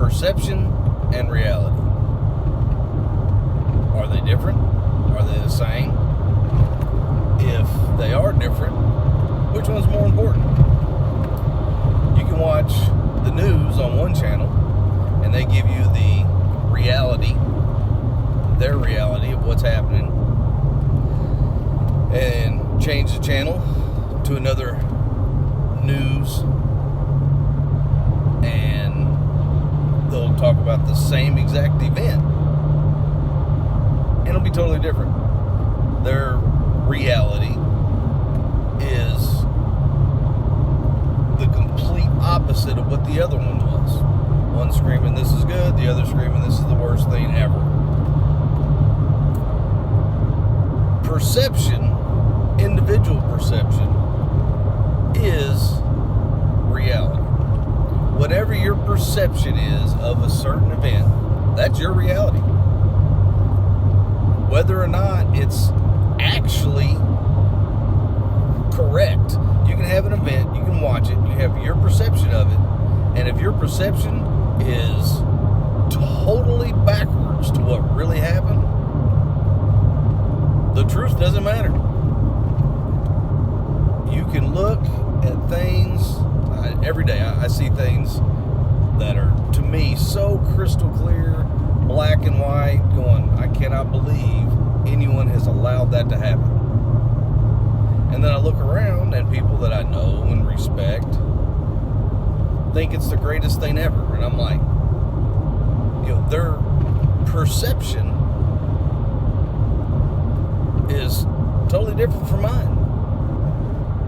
perception and reality. Are they different? Are they the same? If they are different, which one's more important? You can watch the news on one channel and they give you the reality, their reality of what's happening, and change the channel to another news and they'll talk about the same exact event and it'll be totally different. Their reality is the complete opposite of what the other one was. One screaming this is good, the other screaming this is the worst thing ever. Perception, individual perception, is reality. Whatever your perception is of a certain event, that's your reality. Whether or not it's actually correct. You can have an event, you can watch it, you have your perception of it, and if your perception is totally backwards to what really happened, the truth doesn't matter. You can look at things every day. I see things that are, to me, so crystal clear, black and white, going, I cannot believe anyone has allowed that to happen. And then I look around and people that I know and respect think it's the greatest thing ever. And I'm like, their perception is totally different from mine.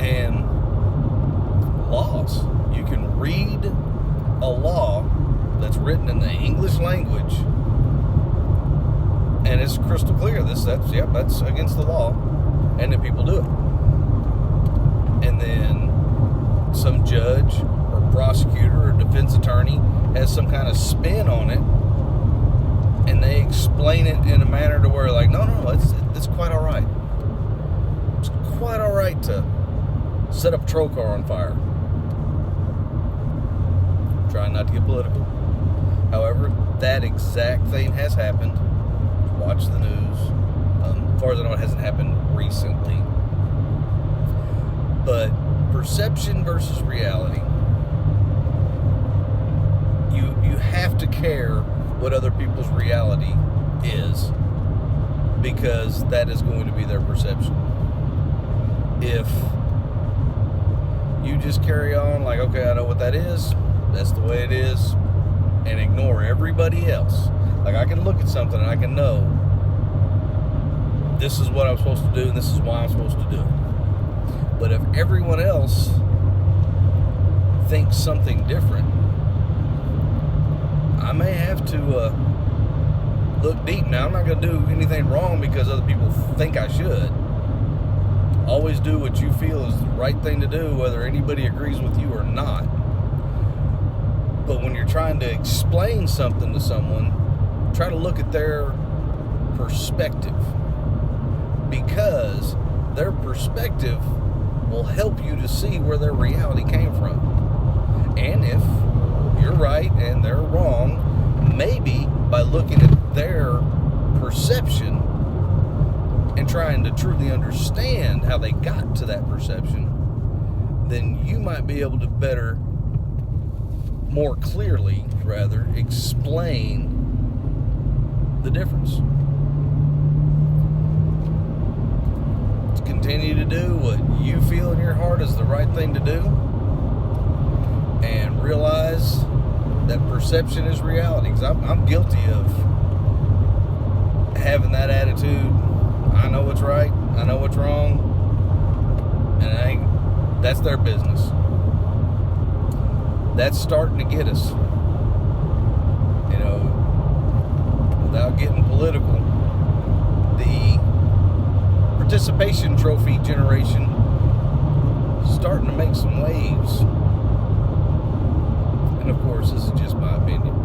And laws, you can read a law that's written in the English language and it's crystal clear. That's against the law, and then people do it. And then some judge or prosecutor or defense attorney has some kind of spin on it, and they explain it in a manner to where, like, no, it's quite all right. It's quite all right to set a patrol car on fire. Trying not to get political. However, that exact thing has happened. Watch the news. As far as I know, it hasn't happened recently. But perception versus reality. You have to care what other people's reality is, because that is going to be their perception. If you just carry on like, okay, I know what that is, that's the way it is, and ignore everybody else. Like, I can look at something and I can know this is what I'm supposed to do and this is why I'm supposed to do it. But if everyone else thinks something different, I may have to look deep. Now, I'm not going to do anything wrong because other people think I should. Always do what you feel is the right thing to do, whether anybody agrees with you or not. But when you're trying to explain something to someone, try to look at their perspective, because their perspective will help you to see where their reality came from. And if you're right and they're wrong, maybe by looking at their perception and trying to truly understand how they got to that perception, then you might be able to more clearly, explain the difference. Continue to do what you feel in your heart is the right thing to do, and realize that perception is reality. Because I'm guilty of having that attitude. I know what's right, I know what's wrong, and that's their business. That's starting to get us. Without getting political, the participation trophy generation is starting to make some waves. And of course, this is just my opinion.